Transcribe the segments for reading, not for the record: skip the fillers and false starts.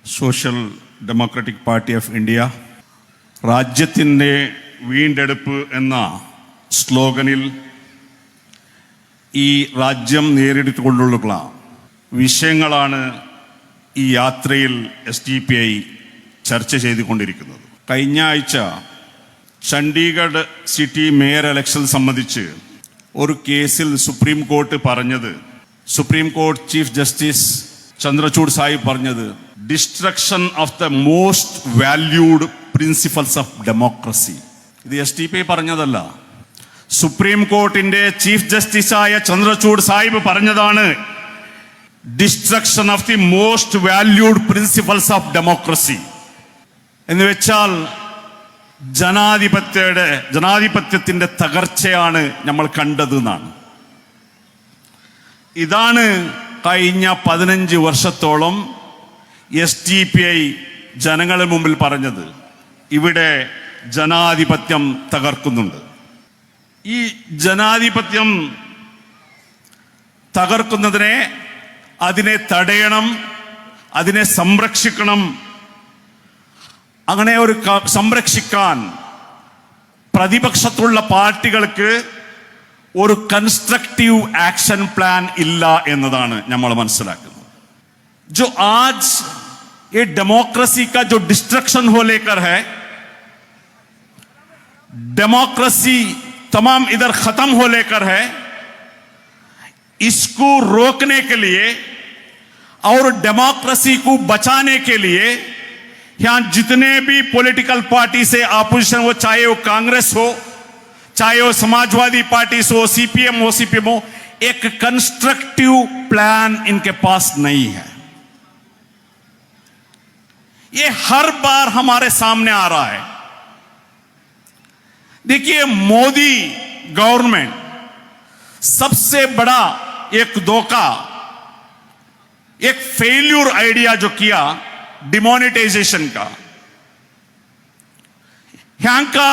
Social democratic party of India രാജ്യത്തിൻ്റെ വീണ്ടെടുപ്പ് എന്ന സ്ലോഗനിൽ ഈ രാജ്യം നേരിട്ടുകൊണ്ടുള്ള വിഷയങ്ങളാണ് ഈ യാത്രയിൽ SDPI ചർച്ച ചെയ്തുകൊണ്ടിരിക്കുന്നത്. കഴിഞ്ഞ ആഴ്ച ചണ്ഡീഗഡ് സിറ്റി മേയർ ഇലക്ഷൻ സംബന്ധിച്ച് ഒരു കേസിൽ സുപ്രീം കോർട്ട് പറഞ്ഞത്, supreme court chief justice Chandrachud സാഹിബ് പറഞ്ഞത്, destruction of the most valued principles of democracy. ഇത് SDPI പറഞ്ഞതല്ല, സുപ്രീം കോർട്ടിന്റെ ചീഫ് ജസ്റ്റിസായ ചന്ദ്രചൂഡ് സാഹിബ് പറഞ്ഞതാണ്. Destruction of the most valued principles of democracy എന്ന് വെച്ചാൽ ജനാധിപത്യത്തിന്റെ തകർച്ചയാണ് നമ്മൾ കണ്ടത് എന്നാണ്. ഇതാണ് കഴിഞ്ഞ 15 വർഷത്തോളം SDPI ജനങ്ങളുടെ മുമ്പിൽ പറഞ്ഞത്. ഇവിടെ ജനാധിപത്യം തകർക്കുന്നുണ്ട്. ഈ ജനാധിപത്യം തകർക്കുന്നതിനെ, അതിനെ തടയണം, അതിനെ സംരക്ഷിക്കണം. അങ്ങനെ ഒരു സംരക്ഷിക്കാൻ പ്രതിപക്ഷത്തുള്ള പാർട്ടികൾക്ക് ഒരു കൺസ്ട്രക്റ്റീവ് ആക്ഷൻ പ്ലാൻ ഇല്ല എന്നതാണ് നമ്മൾ മനസ്സിലാക്കുന്നത്. जो आज ये डेमोक्रेसी का जो डिस्ट्रक्शन हो लेकर है, डेमोक्रेसी तमाम इधर खत्म हो लेकर है, इसको रोकने के लिए और डेमोक्रेसी को बचाने के लिए यहां जितने भी पॉलिटिकल पार्टी से ऑपोजिशन हो, चाहे वो कांग्रेस हो, चाहे वो समाजवादी पार्टी हो, CPM हो, CPM हो, एक कंस्ट्रक्टिव प्लान इनके पास नहीं है. ये हर बार हमारे सामने आ रहा है. देखिए, मोदी गवर्नमेंट सबसे बड़ा एक धोखा, एक फेल्यूर आइडिया जो किया डिमोनेटाइजेशन का, यहां का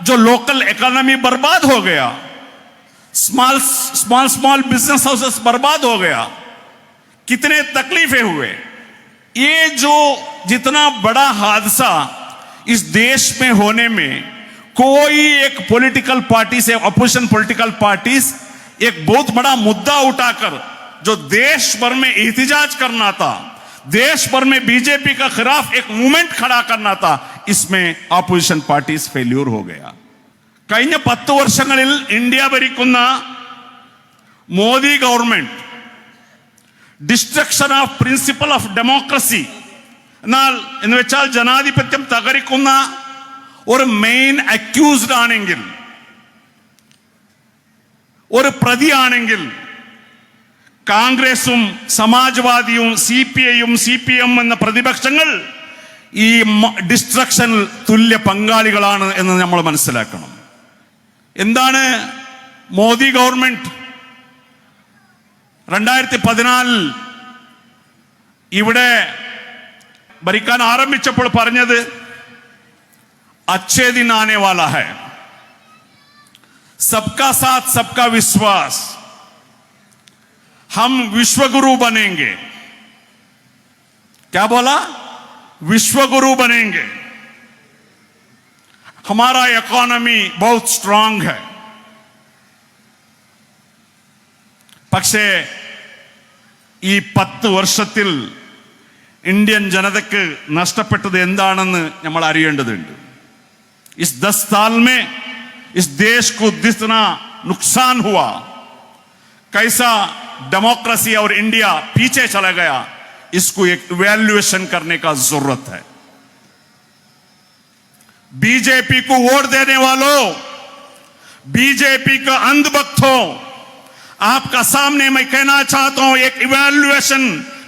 जो लोकल इकोनॉमी बर्बाद हो गया, स्मॉल बिजनेस हाउसेस बर्बाद हो गया, कितने तकलीफें हुए. ये जो जितना बड़ा हादसा इस देश में होने में कोई एक पॉलिटिकल पार्टी से, अपोजिशन पॉलिटिकल पार्टीज एक बहुत बड़ा मुद्दा उठाकर जो देश भर में एहतजाज करना था, देश भर में बीजेपी का खिलाफ एक मूवमेंट खड़ा करना था, इसमें अपोजिशन पार्टीज फेल्यूर हो गया. കഴിഞ്ഞ 10 വർഷങ്ങളിൽ ഇന്ത്യ ഭരിക്കുന്ന Modi government destruction of principal of democracy എന്ന് വെച്ചാൽ ജനാധിപത്യം തകർക്കുന്ന ഒരു മെയിൻ അക്യൂസ്ഡ് ആണെങ്കിൽ, ഒരു പ്രതിയാണെങ്കിൽ, കോൺഗ്രസും സമാജ്വാദിയും CPIയും CPM എന്ന പ്രതിപക്ഷങ്ങൾ ഈ ഡിസ്ട്രക്ഷനിൽ തുല്യ പങ്കാളികളാണ് എന്ന് നമ്മൾ മനസ്സിലാക്കണം. എന്താണ് മോദി ഗവൺമെന്റ് 2014 ഇവിടെ ഭരിക്കാൻ ആരംഭിച്ചപ്പോൾ പറഞ്ഞത്, अच्छे दिन आने वाला है, सबका साथ सबका विश्वास, हम विश्वगुरु बनेंगे. क्या बोला? विश्वगुरु बनेंगे, हमारा इकोनॉमी बहुत स्ट्रांग है. പക്ഷേ ഈ 10 വർഷത്തിൽ ഇന്ത്യൻ ജനതയ്ക്ക് നഷ്ടപ്പെട്ടത് എന്താണെന്ന് നമ്മൾ അറിയേണ്ടതുണ്ട്. इस 10 साल में इस देश को जितना नुकसान हुआ, कैसा डेमोक्रेसी और इंडिया पीछे चला गया, इसको एक इवैल्यूएशन करने का जरूरत है. बीजेपी को वोट देने वालों, बीजेपी का अंधभक्तों, आपका सामने मैं कहना चाहता हूं, एक इवैल्यूएशन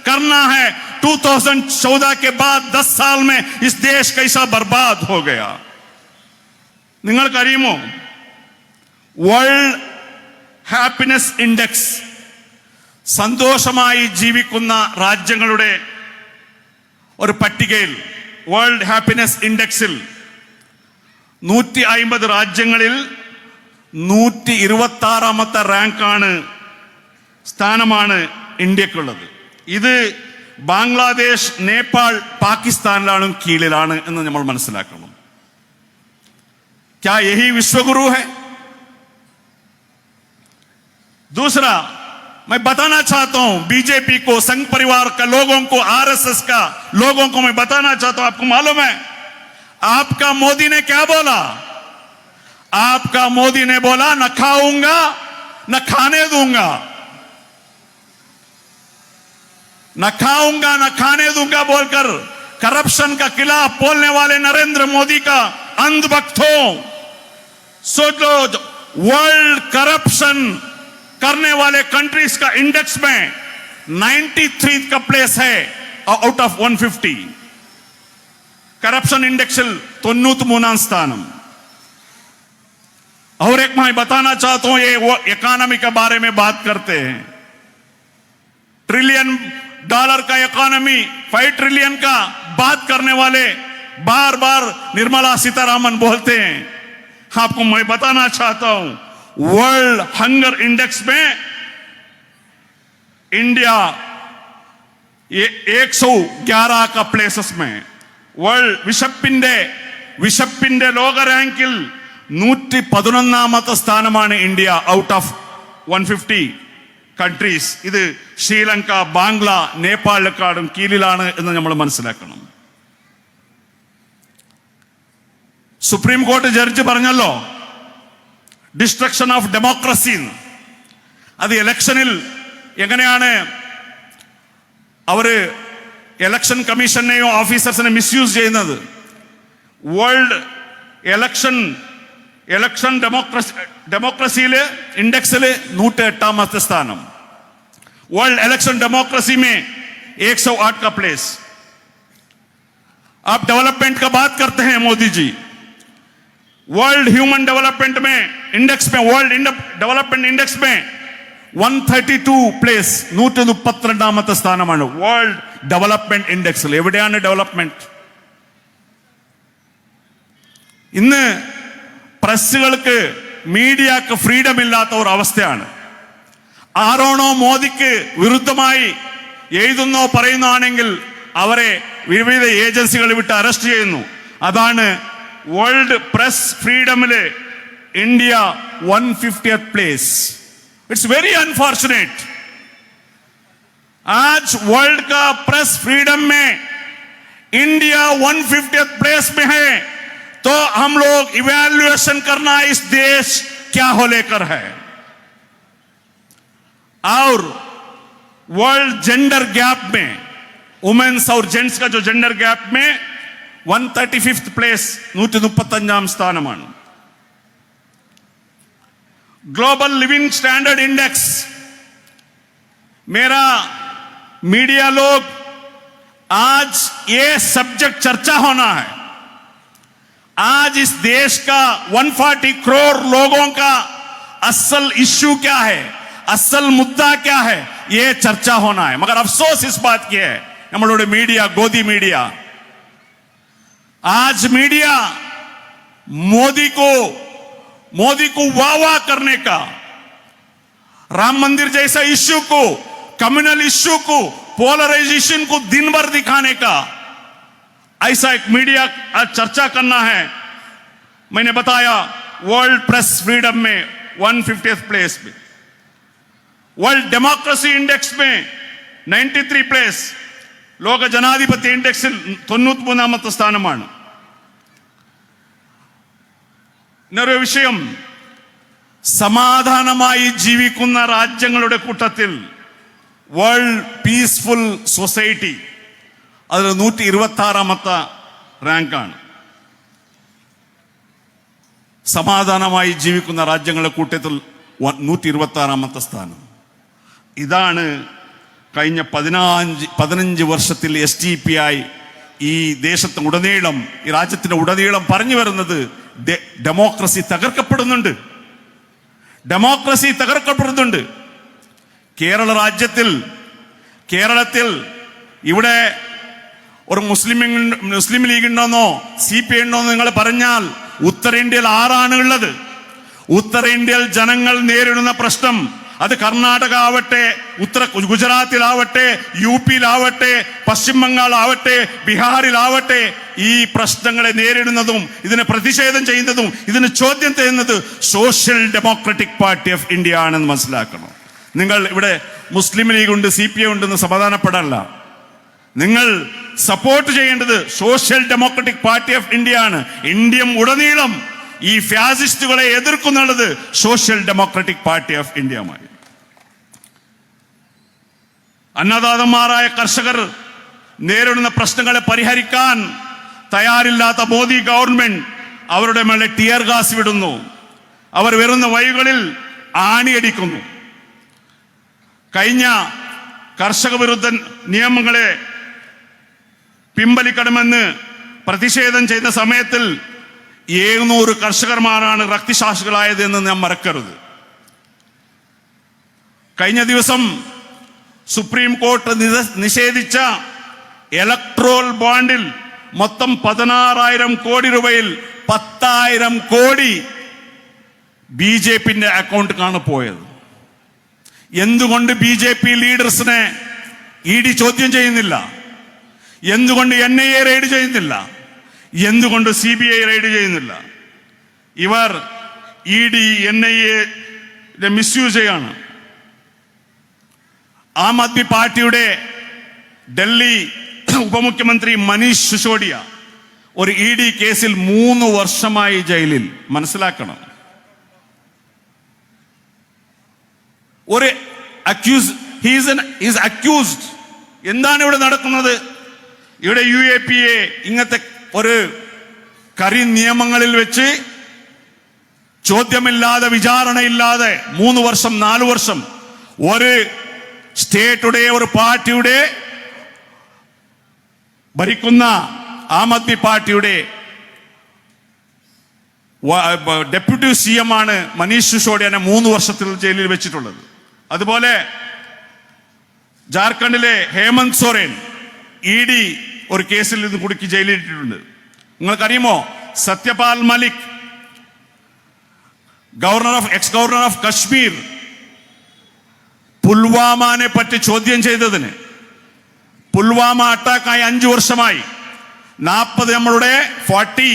करना है. 2014 के बाद 10 साल में इस देश कैसा बर्बाद हो गया. നിങ്ങൾക്കറിയുമോ, വേൾഡ് ഹാപ്പിനെസ് ഇൻഡെക്സ്, സന്തോഷമായി ജീവിക്കുന്ന രാജ്യങ്ങളുടെ ഒരു പട്ടികയിൽ, വേൾഡ് ഹാപ്പിനെസ് ഇൻഡെക്സിൽ 150 രാജ്യങ്ങളിൽ 126ാമത്തെ റാങ്കാണ്, സ്ഥാനമാണ് ഇന്ത്യക്കുള്ളത്. ഇത് ബാംഗ്ലാദേശ്, നേപ്പാൾ, പാകിസ്ഥാനിലാണ് കീഴിലാണ് എന്ന് നമ്മൾ മനസ്സിലാക്കണം. क्या यही विश्वगुरु है? दूसरा, मैं बताना चाहता हूं बीजेपी को, संघ परिवार का लोगों को, आरएसएस का लोगों को मैं बताना चाहता हूं, आपको मालूम है आपका मोदी ने क्या बोला? आपका मोदी ने बोला न खाऊंगा न खाने दूंगा, न खाऊंगा न खाने दूंगा बोलकर करप्शन का खिलाफ बोलने वाले नरेंद्र मोदी का अंधभक्त हो। सोच लो, वर्ल्ड करप्शन करने वाले कंट्रीज का इंडेक्स में 93 का प्लेस है आउट ऑफ 150. करप्शन इंडेक्सिल 93 स्थानम. और एक मैं बताना चाहता हूं, ये वो इकोनॉमी के बारे में बात करते हैं. $1 ट्रिलियन का इकोनॉमी, 5 ट्रिलियन का बात करने वाले बार बार निर्मला सीतारामन बोलते हैं. आपको मैं बताना चाहता हूं, वर्ल्ड हंगर इंडेक्स में इंडिया ये 111 का प्लेसेस में, वर्ल्ड വിശപ്പിന്റെ ലോക റാങ്കിൽ 111ാമത്തെ സ്ഥാനമാണ് ഇന്ത്യ ഔട്ട് ഓഫ് 150 കൺട്രീസ്. ഇത് ശ്രീലങ്ക, ബാംഗ്ല, നേപ്പാളിനെക്കാളും കീഴിലാണ് എന്ന് നമ്മൾ മനസ്സിലാക്കണം. സുപ്രീം കോടതി ജഡ്ജി പറഞ്ഞല്ലോ, ഡിസ്ട്രക്ഷൻ ഓഫ് ഡെമോക്രസി. അത് ഇലക്ഷനിൽ എങ്ങനെയാണ് അവര് ഇലക്ഷൻ കമ്മീഷനെയോ ഓഫീസേഴ്സിനെ മിസ്യൂസ് ചെയ്യുന്നത്? വേൾഡ് ഇലക്ഷൻ ഡെമോക്രസിയില് इंडेक्स 108ാമത്തെ സ്ഥാനം. वर्ल्ड इलेक्शन डेमोक्रेसी में 108 का प्लेस. आप डेवलपमेंट का बात करते हैं Modi ji, world human development में इंडेक्स में, वर्ल्ड डेवलपमेंट इंडेक्स में 132 प्लेस, 132ാമത്തെ സ്ഥാനമാണ് വേൾഡ് ഡെവലപ്മെന്റ് ഇൻഡെക്സിൽ. എവിടെയാണ് ഡെവലപ്മെന്റ്? ഇന്ന് പ്രസ്സുകൾക്ക്, മീഡിയക്ക് ഫ്രീഡം ഇല്ലാത്ത ഒരു അവസ്ഥയാണ്. ആരാണോ മോദിക്ക് വിരുദ്ധമായി എഴുതുന്നോ പറയുന്നതാണെങ്കിൽ അവരെ വിവിധ ഏജൻസികൾ വിട്ട് അറസ്റ്റ് ചെയ്യുന്നു. അതാണ് വേൾഡ് പ്രസ് ഫ്രീഡമില് India 150th place. It's very unfortunate. आज वर्ल्ड का प्रेस फ्रीडम में इंडिया 150th प्लेस में है, तो हम लोग इवैल्यूएशन करना इस देश क्या हो लेकर है. और वर्ल्ड जेंडर गैप में, वुमेन्स और जेंट्स का जो जेंडर गैप में 135th प्लेस, 135ാം സ്ഥാനമാണ്. ग्लोबल लिविंग स्टैंडर्ड इंडेक्स, मेरा मीडिया लोग, आज ये सब्जेक्ट चर्चा होना है. आज इस देश का 140 करोड़ लोगों का असल इश्यू क्या है, असल मुद्दा क्या है, ये चर्चा होना है. मगर अफसोस इस बात की है, हमारे मीडिया, गोदी मीडिया, आज मीडिया मोदी को वाह करने का, राम मंदिर जैसा इश्यू को, कम्युनल इश्यू को, पोलराइजेशन को दिन भर दिखाने का, ऐसा एक मीडिया आज चर्चा करना है. मैंने बताया वर्ल्ड प्रेस फ्रीडम में 150th प्लेस में, वर्ल्ड डेमोक्रेसी इंडेक्स में 93 प्लेस, ലോക ജനാധിപത്യ ഇൻഡെക്സിൽ 93ാമത്തെ സ്ഥാനമാണ്. ഇന്നൊരു വിഷയം, സമാധാനമായി ജീവിക്കുന്ന രാജ്യങ്ങളുടെ കൂട്ടത്തിൽ വേൾഡ് പീസ്ഫുൾ സൊസൈറ്റി, അതിൽ 126ാമത്തെ റാങ്കാണ്. സമാധാനമായി ജീവിക്കുന്ന രാജ്യങ്ങളുടെ കൂട്ടത്തിൽ 126ാമത്തെ സ്ഥാനം. ഇതാണ് കഴിഞ്ഞ 15 വർഷത്തിൽ SDPI ഈ ദേശത്തിനുടനീളം, ഈ രാജ്യത്തിന്റെ ഉടനീളം പറഞ്ഞു വരുന്നത്, ഡെമോക്രസി തകർക്കപ്പെടുന്നുണ്ട്, ഡെമോക്രസി തകർക്കപ്പെടുന്നുണ്ട്. കേരളത്തിൽ ഇവിടെ ഒരു മുസ്ലിം ലീഗ് ഉണ്ടോന്നോ CPI ഉണ്ടോന്നോ നിങ്ങൾ പറഞ്ഞാൽ, ഉത്തരേന്ത്യയിൽ ആരാണ് ഉള്ളത്? ഉത്തരേന്ത്യയിൽ ജനങ്ങൾ നേരിടുന്ന പ്രശ്നം അത് കർണാടക ആവട്ടെ, ഗുജറാത്തിലാവട്ടെ, UP-യിലാവട്ടെ, പശ്ചിമ ബംഗാളാവട്ടെ, ബീഹാറിലാവട്ടെ, ഈ പ്രശ്നങ്ങളെ നേരിടുന്നതും ഇതിനെ പ്രതിഷേധം ചെയ്യുന്നതും ഇതിന് ചോദ്യം ചെയ്യുന്നത് social democratic party of India ആണെന്ന് മനസ്സിലാക്കണം. നിങ്ങൾ ഇവിടെ മുസ്ലിം ലീഗ് ഉണ്ട്, CPI ഉണ്ടെന്ന് സമാധാനപ്പെടാനല്ല. നിങ്ങൾ സപ്പോർട്ട് ചെയ്യേണ്ടത് social democratic party of India ആണ്. ഇന്ത്യ ഉടനീളം ഈ ഫാസിസ്റ്റുകളെ എതിർക്കുന്നുള്ളത് സോഷ്യൽ ഡെമോക്രാറ്റിക് പാർട്ടി ഓഫ് ഇന്ത്യയുമായി. അന്നദാതന്മാരായ കർഷകർ നേരിടുന്ന പ്രശ്നങ്ങളെ പരിഹരിക്കാൻ തയ്യാറില്ലാത്ത മോദി ഗവൺമെന്റ് അവരുടെ മേലെ ടിയർ ഗ്യാസ് വിടുന്നു. അവർ വരുന്ന വഴികളിൽ ആണിയടിക്കുന്നു. കഴിഞ്ഞ കർഷക വിരുദ്ധ നിയമങ്ങളെ പിൻവലിക്കണമെന്ന് പ്രതിഷേധം ചെയ്ത സമയത്തിൽ 700 കർഷകന്മാരാണ് രക്തസാക്ഷികളായത് എന്ന് നാം മറക്കരുത്. കഴിഞ്ഞ ദിവസം സുപ്രീം കോടതി നിഷേധിച്ച ഇലക്ട്രോൾ ബോണ്ടിൽ മൊത്തം 16,000 കോടി രൂപയിൽ 10,000 കോടി BJP-ന്റെ അക്കൗണ്ടിലാണ് പോയത്. എന്തുകൊണ്ട് BJP ലീഡേഴ്സിനെ ED ചോദ്യം ചെയ്യുന്നില്ല? എന്തുകൊണ്ട് NIA റെയ്ഡ് ചെയ്യുന്നില്ല? എന്തുകൊണ്ട് CBI റെയ്ഡ് ചെയ്യുന്നില്ല? ഇവർ ED NIA മിസ്യൂസ് ചെയ്യാണ്. ആം ആദ്മി പാർട്ടിയുടെ ഡൽഹി ഉപമുഖ്യമന്ത്രി മനീഷ് സിസോഡിയ ഒരു ED കേസിൽ 3 വർഷമായി ജയിലിൽ. മനസ്സിലാക്കണം. ഒരു അക്യൂസ്ഡ്. എന്താണ് ഇവിടെ നടക്കുന്നത്? ഇവിടെ UAPA ഇങ്ങനത്തെ ഒരു കരി നിയമങ്ങളിൽ വെച്ച് ചോദ്യമില്ലാതെ, വിചാരണയില്ലാതെ 3 വർഷം 4 വർഷം ഒരു സ്റ്റേറ്റുടെ, ഒരു പാർട്ടിയുടെ ഭരിക്കുന്ന ആം ആദ്മി പാർട്ടിയുടെ ഡെപ്യൂട്ടി CM ആണ് മനീഷ് സിസോഡിയനെ 3 വർഷത്തിൽ ജയിലിൽ വെച്ചിട്ടുള്ളത്. അതുപോലെ ജാർഖണ്ഡിലെ ഹേമന്ത് സോറൻ ED ഒരു കേസിൽ നിന്ന് കുടുക്കി ജയിലിലിട്ടിട്ടുണ്ട്. നിങ്ങൾക്കറിയുമോ? സത്യപാൽ മലിക്, എക്സ് ഗവർണർ ഓഫ് കശ്മീർ, പുൽവാമനെ പറ്റി ചോദ്യം ചെയ്തതിന്, പുൽവാമ അറ്റാക്കായി 5 വർഷമായി 40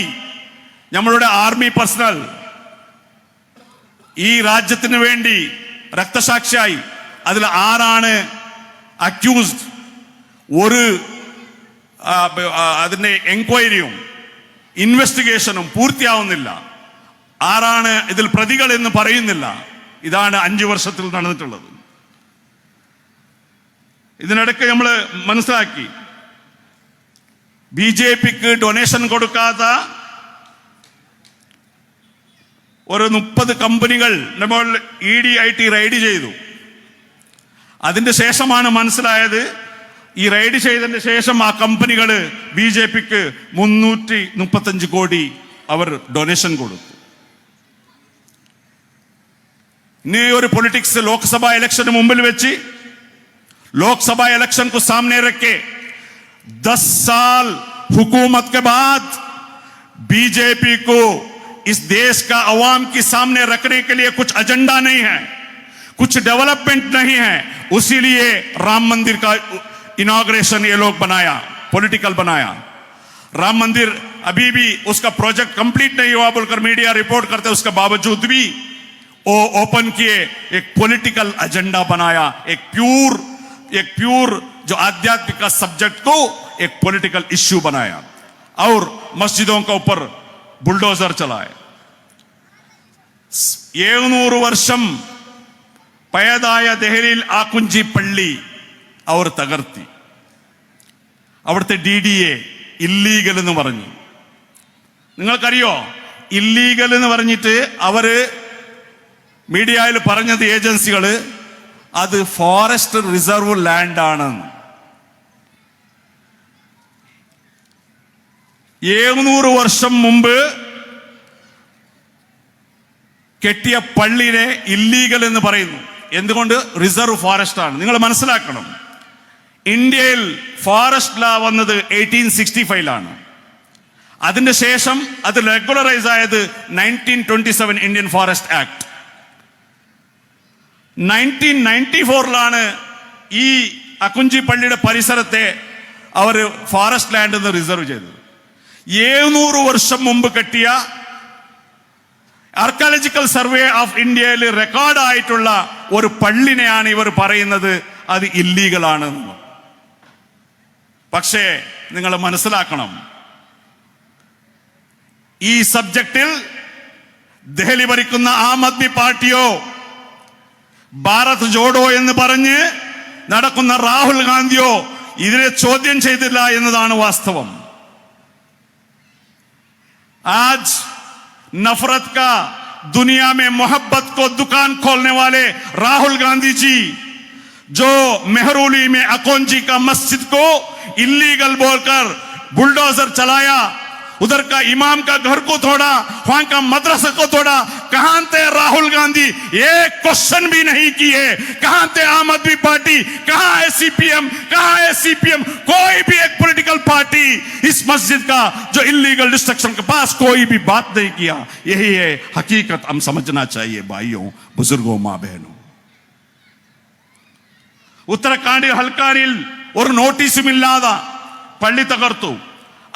നമ്മളുടെ ആർമി പേഴ്സണൽ ഈ രാജ്യത്തിന് വേണ്ടി രക്തസാക്ഷിയായി. അതിൽ 6 അക്യൂസ്ഡ്. ഒരു അതിന്റെ എൻക്വയറിയും ഇൻവെസ്റ്റിഗേഷനും പൂർത്തിയാവുന്നില്ല. 6 ഇതിൽ പ്രതികൾ എന്ന് പറയുന്നില്ല. ഇതാണ് 5 വർഷത്തിൽ നടന്നിട്ടുള്ളത്. ഇതിനിടയ്ക്ക് നമ്മൾ മനസ്സിലാക്കി, BJP-ക്ക് ഡൊണേഷൻ കൊടുക്കാത്ത ഒരു 30 കമ്പനികൾ നമ്മൾ ED റെയ്ഡ് ചെയ്തു. അതിന്റെ ശേഷമാണ് മനസ്സിലായത്, ഈ റെയ്ഡ് ചെയ്തതിന് ശേഷം ആ കമ്പനികൾ BJP-ക്ക് 335 കോടി അവർ ഡൊണേഷൻ കൊടുത്തു. ഇനി ഒരു പൊളിറ്റിക്സ് ലോക്സഭാ ഇലക്ഷന് മുമ്പിൽ വെച്ച്, लोकसभा इलेक्शन को सामने रख के 10 साल हुकूमत के बाद बीजेपी को इस देश का अवाम के सामने रखने के लिए कुछ एजेंडा नहीं है, कुछ डेवलपमेंट नहीं है. उसीलिए राम मंदिर का इनॉग्रेशन ये लोग बनाया, पॉलिटिकल बनाया. राम मंदिर अभी भी उसका प्रोजेक्ट कंप्लीट नहीं हुआ बोलकर मीडिया रिपोर्ट करते, उसके बावजूद भी वो ओपन किए, एक पॉलिटिकल एजेंडा बनाया. एक प्योर जो आध्यात्मिक का सब्जेक्ट को एक पॉलिटिकल इश्यू बनाया और मस्जिदों के ऊपर बुलडोजर चलाए. 700 വർഷം പഴയതായ ദഹലിയിൽ ആക്കുഞ്ചി പള്ളി അവർ തകർത്തി. അവിടുത്തെ DDA ഇല്ലീഗൽ എന്ന് പറഞ്ഞു. നിങ്ങൾക്കറിയോ, ഇല്ലീഗൽ എന്ന് പറഞ്ഞിട്ട് അവര് മീഡിയയിൽ പറഞ്ഞത് ഏജൻസികൾ, അത് ഫോറസ്റ്റ് റിസർവ് ലാൻഡ് ആണ്. 700 വർഷം മുമ്പ് കെട്ടിയ പള്ളിനെ ഇല്ലീഗൽ എന്ന് പറയുന്നു. എന്തുകൊണ്ട്? റിസർവ് ഫോറസ്റ്റ് ആണ്. നിങ്ങൾ മനസ്സിലാക്കണം, ഇന്ത്യയിൽ ഫോറസ്റ്റ് ലാ വന്നത് 1865-ലാണ്. അതിന്റെ ശേഷം അത് റെഗുലറൈസ് ആയത് 1927 ഇന്ത്യൻ ഫോറസ്റ്റ് ആക്ട്. 1994 ഈ അക്കുഞ്ചി പള്ളിയുടെ പരിസരത്തെ അവർ ഫോറസ്റ്റ് ലാൻഡ് എന്ന് റിസർവ് ചെയ്തത്. 700 വർഷം മുമ്പ് കെട്ടിയ ആർക്കിയോളജിക്കൽ സർവേ ഓഫ് ഇന്ത്യയിൽ റെക്കോർഡായിട്ടുള്ള ഒരു പള്ളിനെയാണ് ഇവർ പറയുന്നത് അത് ഇല്ലീഗലാണ്. പക്ഷേ നിങ്ങൾ മനസ്സിലാക്കണം, ഈ സബ്ജക്റ്റിൽ ദഹലി ഭരിക്കുന്ന ആം ആദ്മി പാർട്ടിയോ ഭാരത് ജോഡോ എന്ന് പറഞ്ഞ് നടക്കുന്ന രാഹുൽ ഗാന്ധിയോ ഇതിനെ ചോദ്യം ചെയ്തില്ല എന്നതാണ് വാസ്തവം. आज नफरत का दुनिया में मोहब्बत को दुकान खोलने वाले राहुल गांधी जी जो मेहरौली में अकोंजी का मस्जिद को इलीगल बोलकर बुलडोजर चलाया, उधर का इमाम का घर को तोड़ा, वहां का मदरसा को तोड़ा, कहां थे राहुल गांधी? एक क्वेश्चन भी नहीं किए. कहां थे आम आदमी पार्टी? कहां है सीपीएम? कहां है सीपीएम? कोई भी एक पॉलिटिकल पार्टी इस मस्जिद का जो इलीगल डिस्ट्रक्शन के पास कोई भी बात नहीं किया. यही है हकीकत. हम समझना चाहिए भाइयों, बुजुर्गों, मां बहनों. ഉത്തരാഖണ്ഡിൽ ഹൽക്കാരിൽ ഒരു നോട്ടീസും ഇല്ലാതെ പള്ളി തകർത്തു.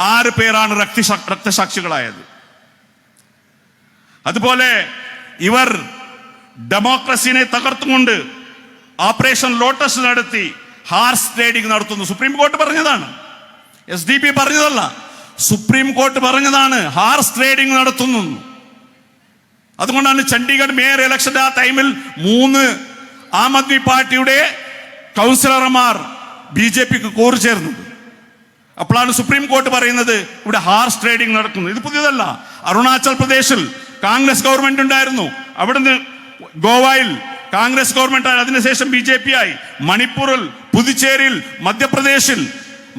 6 പേരാണ് രക്തസാക്ഷികളായത്. അതുപോലെ ഇവർ ഡെമോക്രസിനെ തകർത്തുകൊണ്ട് ഓപ്പറേഷൻ ലോട്ടസ് നടത്തി ഹാർസ് ട്രേഡിംഗ് നടത്തുന്നു. സുപ്രീം കോർട്ട് പറഞ്ഞതാണ്, SDP പറഞ്ഞതല്ല, സുപ്രീം കോർട്ട് പറഞ്ഞതാണ് ഹാർസ് ട്രേഡിംഗ് നടത്തുന്നു. അതുകൊണ്ടാണ് ചണ്ഡീഗഡ് മേയർ ഇലക്ഷന്റെ ആ ടൈമിൽ 3 ആം ആദ്മി പാർട്ടിയുടെ കൗൺസിലർമാർ BJPക്ക് കൂറുചേർന്നത്. അപ്പോഴാണ് സുപ്രീം കോർട്ട് പറയുന്നത് ഇവിടെ ഹാർസ് ട്രേഡിംഗ് നടക്കുന്നു. ഇത് പുതിയതല്ല. അരുണാചൽ പ്രദേശിൽ കോൺഗ്രസ് ഗവൺമെന്റ് ഉണ്ടായിരുന്നു, അവിടുന്ന് ഗോവയിൽ കോൺഗ്രസ് ഗവൺമെന്റ് ആയി, അതിനുശേഷം BJP ആയി. മണിപ്പൂരിൽ, പുതുച്ചേരിയിൽ, മധ്യപ്രദേശിൽ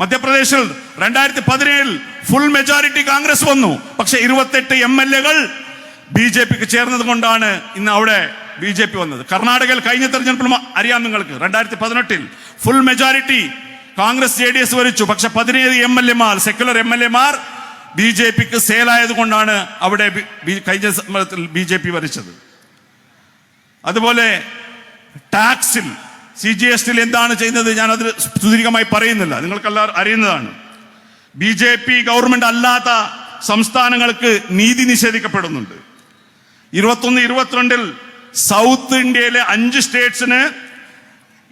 2017 ഫുൾ മെജോറിറ്റി കോൺഗ്രസ് വന്നു. പക്ഷെ 28 MLA-കൾ BJPക്ക് ചേർന്നത് കൊണ്ടാണ് ഇന്ന് അവിടെ BJP വന്നത്. കർണാടകയിൽ കഴിഞ്ഞ തെരഞ്ഞെടുപ്പിൽ അറിയാം നിങ്ങൾക്ക്, 2018 ഫുൾ മെജോറിറ്റി കോൺഗ്രസ് JDS ഭരിച്ചു. പക്ഷെ 17 MLA-മാർ, സെക്യുലർ MLA-മാർ BJPക്ക് സേലായത് കൊണ്ടാണ് അവിടെ കഴിഞ്ഞ BJP ഭരിച്ചത്. അതുപോലെ ടാക്സിൽ CGST-ൽ എന്താണ് ചെയ്യുന്നത് ഞാൻ അത് സുദീർഘമായി പറയുന്നില്ല, നിങ്ങൾക്കെല്ലാവരും അറിയുന്നതാണ്. BJP ഗവൺമെന്റ് അല്ലാത്ത സംസ്ഥാനങ്ങൾക്ക് നീതി നിഷേധിക്കപ്പെടുന്നുണ്ട്. 21-22 സൗത്ത് ഇന്ത്യയിലെ 5 സ്റ്റേറ്റ്സിന്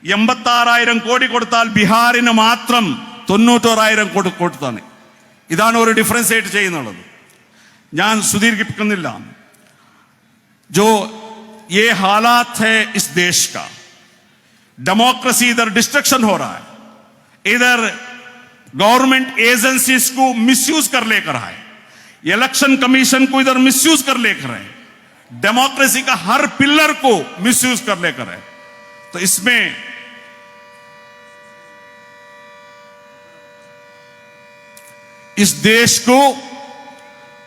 86,000 കോടി കൊടുത്താൽ ബീഹാറിന് മാത്രം 91,000 കോടി കൊടുത്താണ്. ഇതാണ് ഒരു ഡിഫറൻസ് ആയിട്ട് ചെയ്യുന്നുള്ളത്. ഞാൻ സുദീർഘിപ്പിക്കുന്നില്ല. जो ये हालात है इस देश का, डेमोक्रेसी इधर डिस्ट्रक्शन हो रहा है, इधर गवर्नमेंट एजेंसीज को मिसयूज कर लेकर है, इलेक्शन कमीशन को इधर मिसयूज कर लेकर है, डेमोक्रेसी का हर पिलर को मिसयूज कर लेकर है. तो इसमें इस देश को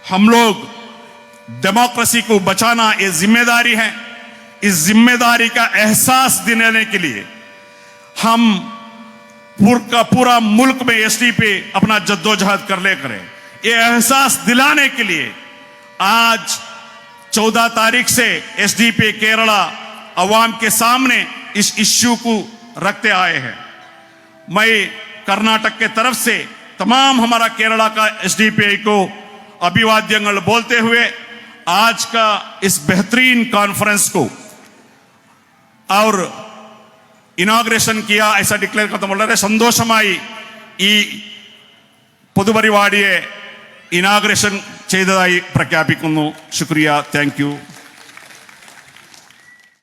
हम लोग डेमोक्रेसी को बचाना ये जिम्मेदारी है. इस जिम्मेदारी का एहसास दिलाने के लिए हम पूरा मुल्क में SDP अपना जद्दोजहद कर ले करें. ये एहसास दिलाने के लिए आज 14 तारीख से SDP केरला अवाम के सामने इस इश्यू को रखते आए हैं. मैं कर्नाटक के तरफ से तमाम हमारा केरला का SDP को अभिवाद्यंगल बोलते हुए आज का इस बेहतरीन कॉन्फ्रेंस को और ഇനോഗ്രേഷൻ किया ऐसा डिक्लेयर करता വളരെ സന്തോഷമായി ഈ പൊതുപരിപാടിയെ ഇനോഗ്രേഷൻ ചെയ്തതായി പ്രഖ്യാപിക്കുന്നു. ശുക്രിയ, താങ്ക് യു.